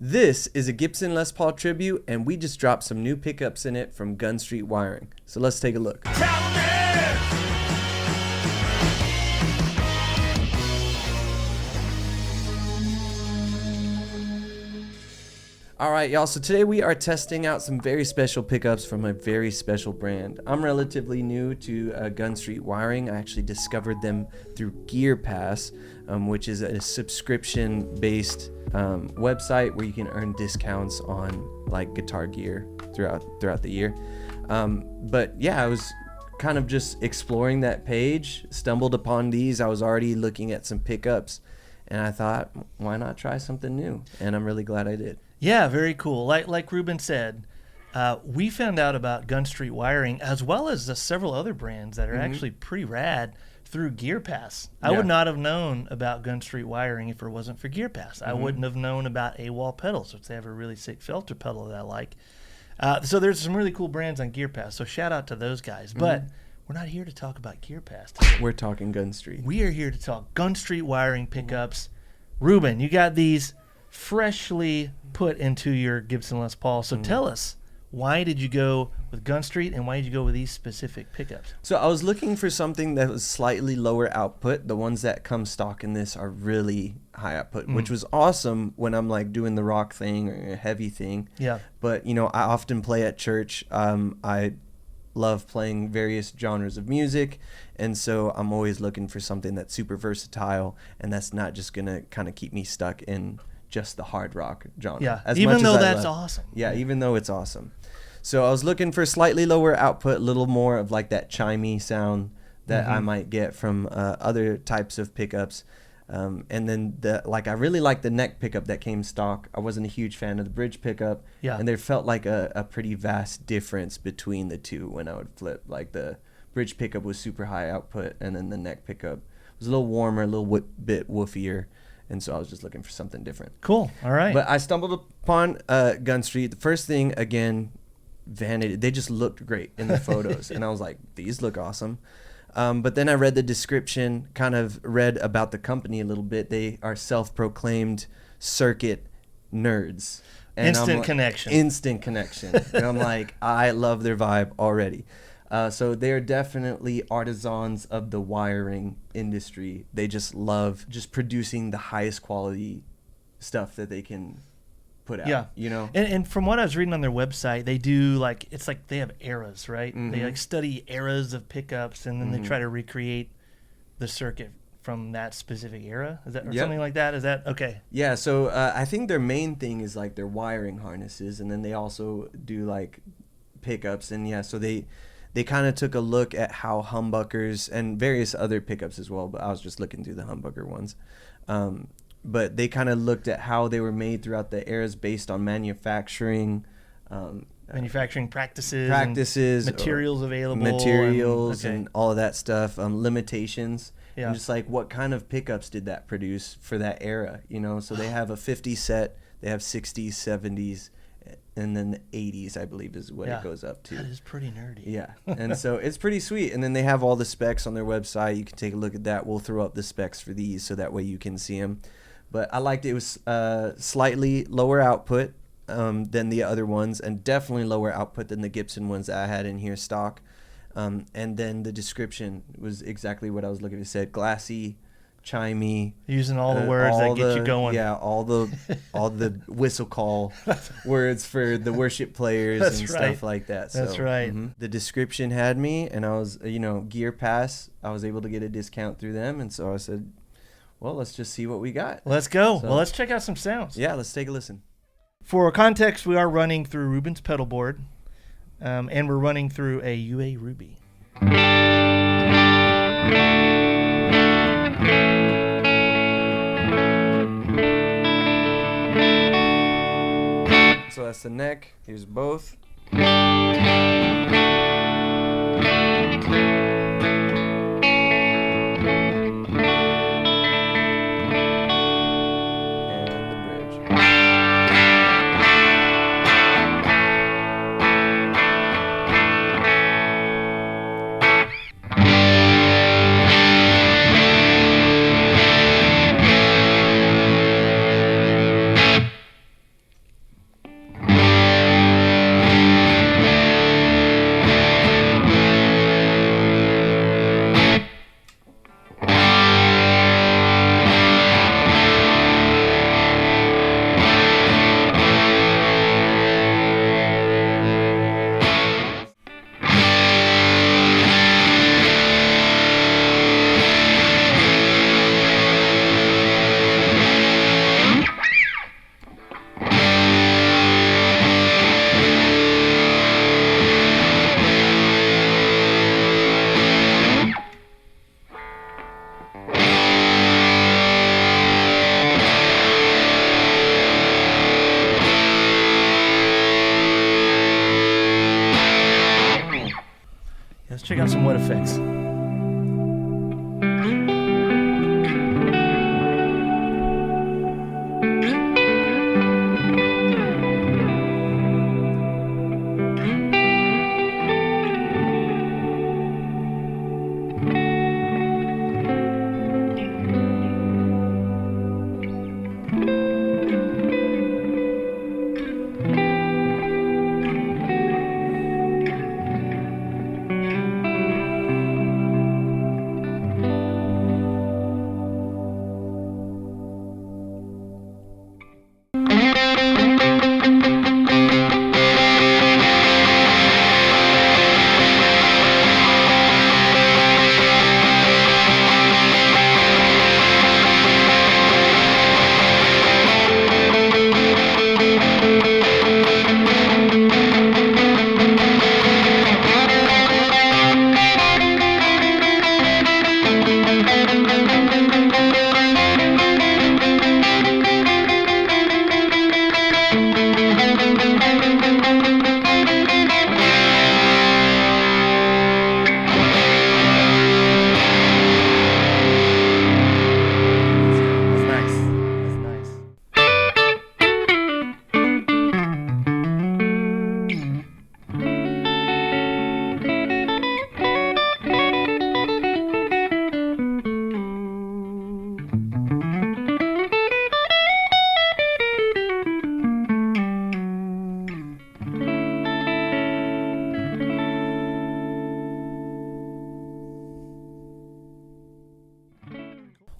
This is a Gibson Les Paul tribute, and we just dropped some new pickups in it from Gunstreet Wiring. So let's take a look. Alright y'all, so today we are testing out some very special pickups from a very special brand. I'm relatively new to Gunstreet Wiring. I actually discovered them through Gear Pass, which is a subscription-based website where you can earn discounts on like guitar gear throughout the year. But yeah, I was kind of just exploring that page, stumbled upon these. I was already looking at some pickups, and I thought, why not try something new? And I'm really glad I did. Yeah, very cool. Like Ruben said, we found out about Gunstreet Wiring as well as several other brands that are actually pretty rad through Gear Pass. I would not have known about Gunstreet Wiring if it wasn't for Gear Pass. I wouldn't have known about AWOL pedals, which they have a really sick filter pedal that I like. So there's some really cool brands on Gear Pass, so shout out to those guys. But we're not here to talk about Gear Pass today. We're talking Gunstreet. We are here to talk Gunstreet Wiring pickups. Ruben, you got these freshly put into your Gibson Les Paul. So tell us, why did you go with Gunstreet and why did you go with these specific pickups? So I was looking for something that was slightly lower output. The ones that come stock in this are really high output, which was awesome when I'm like doing the rock thing or a heavy thing. Yeah. But you know, I often play at church. I love playing various genres of music, and so I'm always looking for something that's super versatile and that's not just gonna kind of keep me stuck in just the hard rock genre. Yeah, even though that's awesome. Yeah, even though it's awesome. So I was looking for slightly lower output, a little more of like that chimey sound that I might get from other types of pickups. And then I really like the neck pickup that came stock. I wasn't a huge fan of the bridge pickup. Yeah. And there felt like a pretty vast difference between the two when I would flip. Like the bridge pickup was super high output, and then the neck pickup was a little warmer, a little bit woofier. And so I was just looking for something different. Cool. All right. But I stumbled upon Gunstreet. The first thing, again, vanity. They just looked great in the photos. And I was like, these look awesome. But then I read the description, kind of read about the company a little bit. They are self-proclaimed circuit nerds. And Instant connection. Instant connection. And I'm like, I love their vibe already. So they're definitely artisans of the wiring industry. They just love just producing the highest quality stuff that they can put out. Yeah. You know? And from what I was reading on their website, they do it's like they have eras, right? They like study eras of pickups, and then they try to recreate the circuit from that specific era. Is that or something like that? Is that okay? Yeah. So I think their main thing is like their wiring harnesses, and then they also do like pickups, and so they kind of took a look at how humbuckers and various other pickups as well, but I was just looking through the humbucker ones. But they kind of looked at how they were made throughout the eras based on manufacturing practices, materials available, and all of that stuff, limitations, and just like what kind of pickups did that produce for that era, you know? So they have a 50 set, they have 60s, 70s, and then the 80s, I believe, is what it goes up to. That is pretty nerdy. Yeah, and so it's pretty sweet. And then they have all the specs on their website. You can take a look at that. We'll throw up the specs for these so that way you can see them. But I liked it was slightly lower output than the other ones, and definitely lower output than the Gibson ones that I had in here stock. And then the description was exactly what I was looking for. It said glassy, chimey, using all the words that get you going. Yeah, all the whistle call words for the worship players and stuff like that. That's right. The description had me, and I was, Gear Pass. I was able to get a discount through them, and so I said, well, let's just see what we got. Let's go. So, well, let's check out some sounds. Yeah, let's take a listen. For context, we are running through Ruben's pedal board, and we're running through a UA Ruby. So that's the neck. Here's both. check out some wood effects.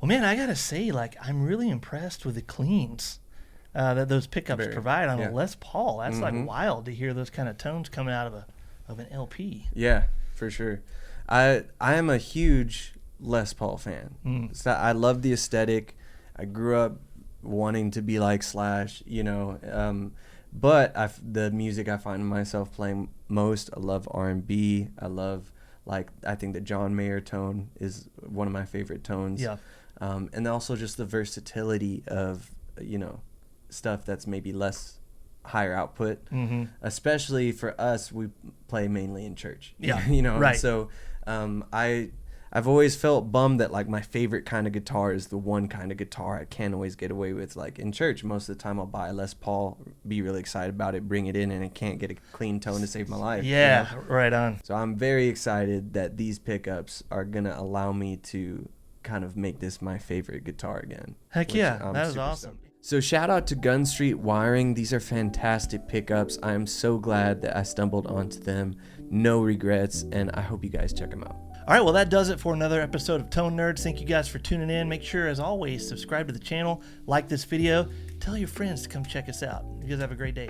Well, man, I gotta say, like, I'm really impressed with the cleans that those pickups provide on a Les Paul. That's like wild to hear those kind of tones coming out of an LP. Yeah, for sure. I am a huge Les Paul fan. So I love the aesthetic. I grew up wanting to be like Slash, you know. But the music I find myself playing most, I love R&B. I love, like, I think the John Mayer tone is one of my favorite tones. Yeah. And also just the versatility of, you know, stuff that's maybe less higher output. Especially for us, we play mainly in church. Yeah. You know, right. And so I've always felt bummed that, like, my favorite kind of guitar is the one kind of guitar I can't always get away with. Like, in church, most of the time I'll buy a Les Paul, be really excited about it, bring it in, and I can't get a clean tone to save my life. Yeah, you know? right on. So I'm very excited that these pickups are going to allow me to kind of make this my favorite guitar again. Heck yeah, that is awesome. So shout out to Gunstreet Wiring. These are fantastic pickups. I am so glad that I stumbled onto them. No regrets, and I hope you guys check them out. All right, well, that does it for another episode of Tone Nerds. Thank you guys for tuning in. Make sure, as always, subscribe to the channel, like this video, tell your friends to come check us out. You guys have a great day.